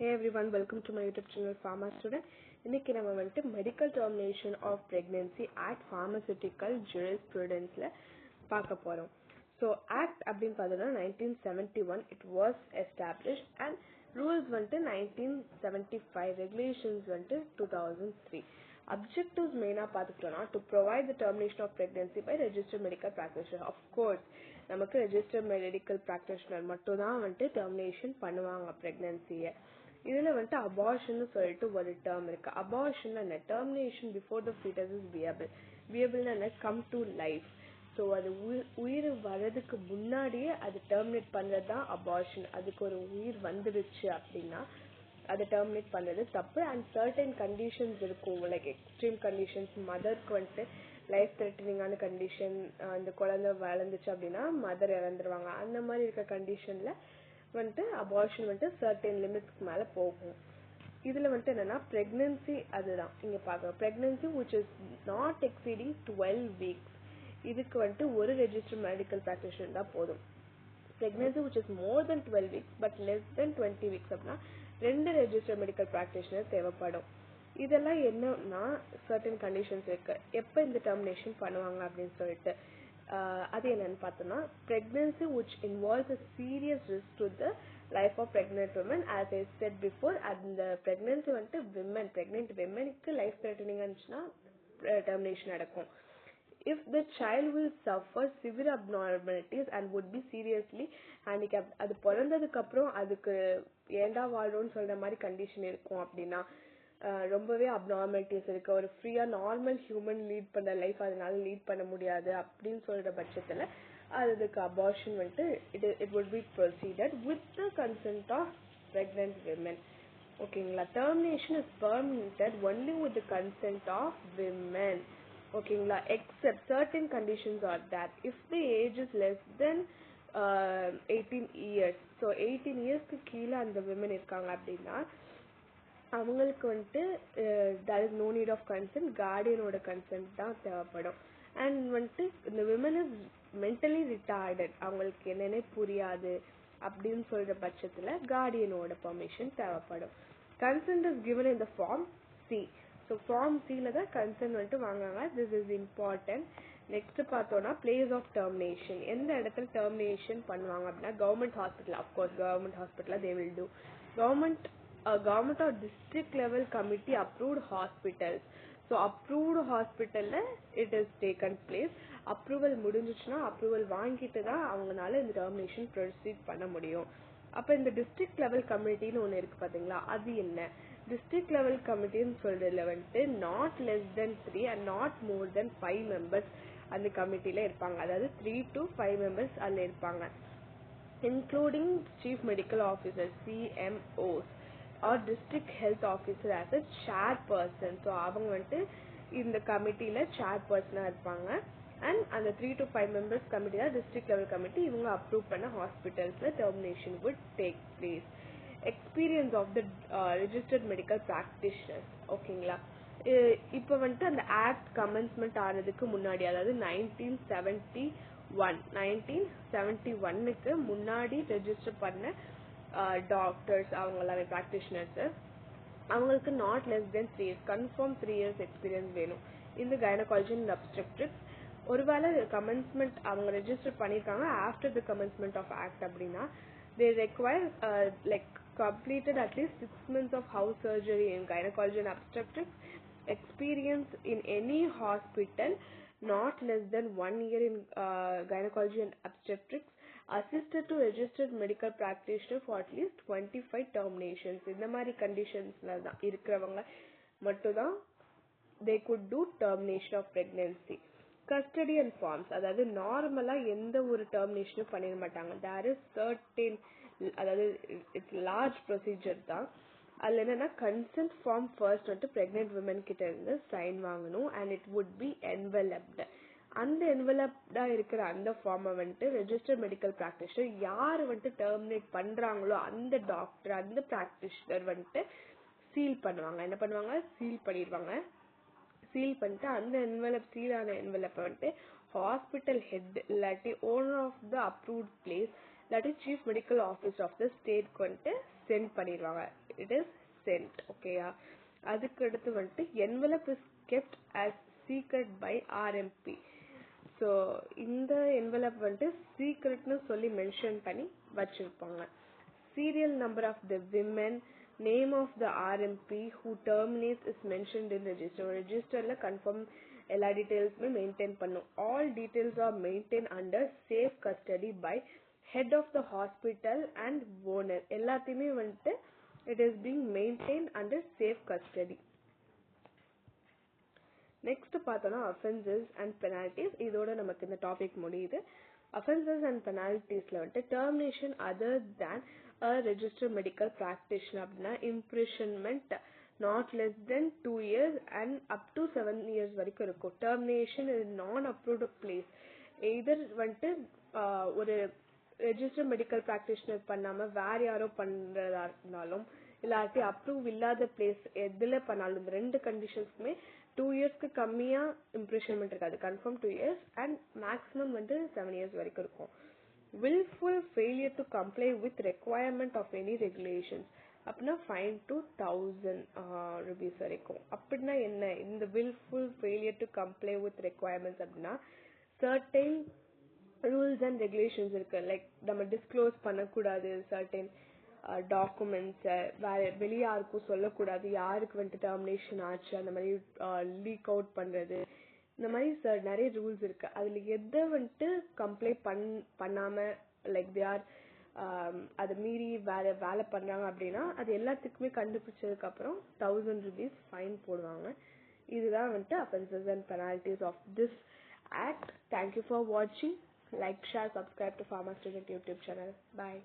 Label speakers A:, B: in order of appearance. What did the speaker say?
A: Hey everyone, welcome to my YouTube channel Pharma Student. இன்னைக்கு நம்ம வந்துட்டு medical termination of pregnancy act pharmaceutical ஜூரிஸ்ப்ரூடென்ஸ்ல பார்க்க போறோம். ஸோ ஆக்ட் அப்படின்னு பார்த்தோம்னா 1971 it was established and rules வந்துட்டு 1975, ரெகுலேஷன்ஸ் வந்துட்டு 2003. அப்ஜெக்டிவ்ஸ் மெயினாக பார்த்துக்கிட்டோம்னா to provide the termination of pregnancy by registered medical practitioner. Of course நமக்கு ரெஜிஸ்டர்ட் மெடிக்கல் ப்ராக்டிஷனர் மட்டும் தான் வந்துட்டு டெர்மினேஷன் பண்ணுவாங்க பிரெக்னன்சியை. இதுல வந்துட்டு அபார்ஷன் சொல்லிட்டு ஒரு டேர்ம் இருக்கு. அபார்ஷன் என்ன? Termination before the foetus is viable. வியபிள்னா கம் டு லைஃப். ஸோ அது உயிர் வர்றதுக்கு முன்னாடியே அது டெர்மினேட் பண்றது தான் அபார்ஷன். அதுக்கு ஒரு உயிர் வந்துடுச்சு அப்படின்னா அதை டெர்மினேட் பண்றது தப்பு. அண்ட் சர்டன் கண்டிஷன்ஸ் இருக்கும், லைக் எக்ஸ்ட்ரீம் கண்டிஷன்ஸ். மதருக்கு வந்துட்டு லைஃப் த்ரெட்டனிங்கான கண்டிஷன், அந்த குழந்தை வளர்ந்துச்சு அப்படின்னா மதர் இறந்துருவாங்க. அந்த மாதிரி இருக்க கண்டிஷன்ல வந்துட்டு அபார்ஷன் வந்துட்டு சர்டன் லிமிட்ஸ்க்கு மேல போகும். இதுல வந்துட்டு என்னன்னா பிரெக்னன்சி, அதுதான் இங்க பாக்க. Pregnancy which is not exceeding 12 weeks, இதுக்கு வந்துட்டு ஒரு ரெஜிஸ்டர்ட் மெடிக்கல் பிராக்டிஷனர் தான் போதும். Pregnancy which is more than 12 weeks but less than 20 weeks அப்படின்னா 2 ரெஜிஸ்டர்ட் மெடிக்கல் பிராக்டிஷனர் தேவைப்படும். இதெல்லாம் என்னன்னா சர்டன் கண்டிஷன்ஸ் இருக்கு எப்ப இந்த டெர்மினேஷன் பண்ணுவாங்க அப்படின்னு சொல்லிட்டு. அது என்னன்னு பார்த்தோம்னா pregnancy which involves a serious risk to the life of pregnant women. As I said before, அந்த pregnancy வந்துட்டு pregnant womenக்கு life threatening இருந்துச்சுன்னா termination நடக்கும். If the child will suffer severe abnormalities and would be seriously handicapped, அது பிறந்ததுக்கு அப்புறம் அதுக்கு ஏண்டா வாழ்றோம்னு சொல்ற மாதிரி கண்டிஷன் இருக்கும் அப்படின்னா, ரொம்பவே அப்நார்மாலிட்டிஸ் இருக்கு, ஒரு ஃப்ரீயா நார்மல் ஹியூமன் லீட் பண்ண லைஃப் அதனால லீட் பண்ண முடியாது அப்படின்னு சொல்ற பட்சத்துல அதுக்கு அபார்ஷன் வந்துட்டு it would be proceeded with the consent of pregnant women. ஓகேங்களா? Termination is permitted only with the consent of women. ஓகேங்களா? Except certain conditions are that if the age is less than 18 years. So 18 இயர்ஸ்க்கு கீழே அந்த women இருக்காங்க அப்படின்னா அவங்களுக்கு வந்துட்டு there is no need of consent, கார்டியனோட கன்சென்ட் தான் தேவைப்படும். அண்ட் வந்துட்டு இந்த விமன் இஸ் மென்டலி ரிட்டார்டட், அவங்களுக்கு என்னன்னே புரியாது அப்படின்னு சொல்ற பட்சத்துல கார்டியனோட பெர்மிஷன் தேவைப்படும். Consent is given in the form C. So form சில தான் கன்சென்ட் வந்துட்டு வாங்குவாங்க. This is important. நெக்ஸ்ட் பார்த்தோம்னா பிளேஸ் ஆஃப் டெர்மினேஷன். எந்த இடத்துல டெர்மினேஷன் பண்ணுவாங்க அப்படின்னா government hospital. Of course government hospital they will do. Government or district level committee approved hospitals. So approved hospital it is taken place. Approval முடிஞ்சிச்சுன்னா approval வாங்கிட்டு தான் அவங்களால இந்த டெர்மினேஷன் ப்ரொசீட் பண்ண முடியும். அப்ப இந்த டிஸ்ட்ரிக்ட் லெவல் கமிட்டின்னு ஒன்று இருக்கு பாத்தீங்களா, அது என்ன? டிஸ்ட்ரிக்ட் லெவல் கமிட்டின்னு சொல்றதுல வந்துட்டு not less than 3 and not more then 5 members அந்த கமிட்டில இருப்பாங்க. அதாவது 3 to 5 மெம்பர்ஸ் அதுல இருப்பாங்க, including chief medical officers CMOs or district health officer as a chairperson. So அவங்க வந்துட்டு இந்த கமிட்டியில சேர்பர்சனா இருப்பாங்க. அண்ட் அந்த 3 to 5 மெம்பர்ஸ் கமிட்டி தான் டிஸ்ட்ரிக்ட் லெவல் கமிட்டி. இவங்க அப்ரூவ் பண்ண ஹாஸ்பிட்டல்ஸ்ல termination would take place. Experience of the registered medical practitioners. ஓகேங்களா? இப்போ வந்துட்டு அந்த ஆக்ட் கமென்ஸ்மெண்ட் ஆனதுக்கு முன்னாடி, அதாவது 1971க்கு முன்னாடி ரெஜிஸ்டர் பண்ண டாக்டர்ஸ் அவங்களாவே ப்ராக்டிஷனர்ஸ், அவங்களுக்கு not less than 3 years confirm 3 years experience வேணும் இந்த கைனகாலஜி அண்ட் அப்ஸ்டெட்ரிக்ஸ். ஒருவேளை கமென்ஸ்மெண்ட் அவங்க ரெஜிஸ்டர் பண்ணிருக்காங்க after the commencement of act அப்படின்னா they require like completed at least 6 months of house surgery in gynecology and obstetrics, experience in any hospital not less than 1 year in gynecology and obstetrics, assisted to registered medical practitioner for at least 25 terminations. இந்த மாதிரி கண்டிஷன்ஸ்ல தான் இருக்கிறவங்க மட்டும் தான் they could do termination of pregnancy. Custody and forms, அதாவது நார்மலா எந்த ஒரு டெர்மினேஷனும் பண்ணிட மாட்டாங்க. தேர் இஸ் சர்டன், அதாவது இட்ஸ் லார்ஜ் ப்ரொசீஜர் தான். அதுல என்னன்னா கன்சென்ட் ஃபார்ம் ஃபர்ஸ்ட் வந்துட்டு பிரெக்னென்ட் விமன் கிட்ட இருந்து சைன் வாங்கணும் and it would be enveloped. அந்த என்வெலப்டா இருக்கிற அந்த ஃபார்மை வந்துட்டு ரெஜிஸ்டர்ட் மெடிக்கல் ப்ராக்டிஷனர் யார் வந்துட்டு டெர்மினேட் பண்றாங்களோ அந்த டாக்டர் அந்த ப்ராக்டிஷனர் வந்துட்டு சீல் பண்ணுவாங்க. என்ன பண்ணுவாங்க? சீல் பண்ணிடுவாங்க. சீல் பண்ணிட்டு அந்த சீலான என்வெலப்பை வந்துட்டு ஹாஸ்பிட்டல் ஹெட் இல்லாட்டி owner of the approved place இல்லாட்டி chief medical officer of the ஸ்டேட்க்கு வந்துட்டு சென்ட் பண்ணிடுவாங்க. It is sent. ஓகேயா? அதுக்கு அடுத்து வந்துட்டு envelope is kept as secret by RMP. So இந்த envelope வந்துட்டு சீக்ரெட்னு சொல்லி மென்ஷன் பண்ணி வச்சிருப்பாங்க. Serial number of the women, name of the RMP who terminates is mentioned in register. ரெஜிஸ்டர்ல கன்ஃபார்ம் எல்லா டீடைல்ஸுமே மெயின்டைன் பண்ணும். All details are maintain under safe custody by head of the hospital and owner. எல்லாத்தையுமே வந்துட்டு it is being maintained under safe custody. Next பார்த்தோம்னா offenses and penalties. இதோட நமக்கு இந்த டாபிக் முடியுது. offenses and penaltiesல வந்துட்டு termination other than a registered medical practitioner அப்படின்னா imprisonment not less than 2 years and up to 7 years வரைக்கும் இருக்கும். termination in non approved place. either வந்துட்டு ஒரு ரெஜிஸ்டர் மெடிக்கல் பிராக்டிஷனர் பண்ணாம வேற யாரோ பண்றதா இருந்தாலும் இல்லாட்டி அப்ரூவ் இல்லாத பிளேஸ் எதுல பண்ணாலும் இந்த ரெண்டு கண்டிஷன்ஸ்க்குமே 2 இயர்ஸ்க்கு கம்மியா இம்ப்ரிசன்மெண்ட் இருக்காது. கன்ஃபார்ம் 2 இயர்ஸ் அண்ட் மேக்ஸிமம் வந்து 7 இயர்ஸ் வரைக்கும் இருக்கும். willful failure to comply with requirement of any regulations அப்படின்னா ஃபைன் டு 1000 rupees வரைக்கும். அப்படின்னா என்ன? இந்த willful failure to comply with requirements அப்படின்னா certain rules and regulations இருக்கு. லைக் நம்ம டிஸ்க்ளோஸ் பண்ணக்கூடாது certain டாக்குமெண்ட்ஸ், வேற வெளியே யாருக்கும் சொல்லக்கூடாது, யாருக்கு வந்துட்டு டெர்மினேஷன் ஆச்சு அந்த மாதிரி லீக் அவுட் பண்றது, இந்த மாதிரி நிறைய ரூல்ஸ் இருக்கு. அதுல எதை வந்துட்டு கம்ப்ளைண்ட் பண்ணாம லைக் தே ஆர் அதை மீறி வேற வேலை பண்றாங்க அப்படின்னா அது எல்லாத்துக்குமே கண்டுபிடிச்சதுக்கு அப்புறம் 1000 rupees ஃபைன் போடுவாங்க. இதுதான் வந்துட்டு offenses and penalties of this act. Thank you for watching. Like, share, subscribe to Pharma Student YouTube channel. Bye.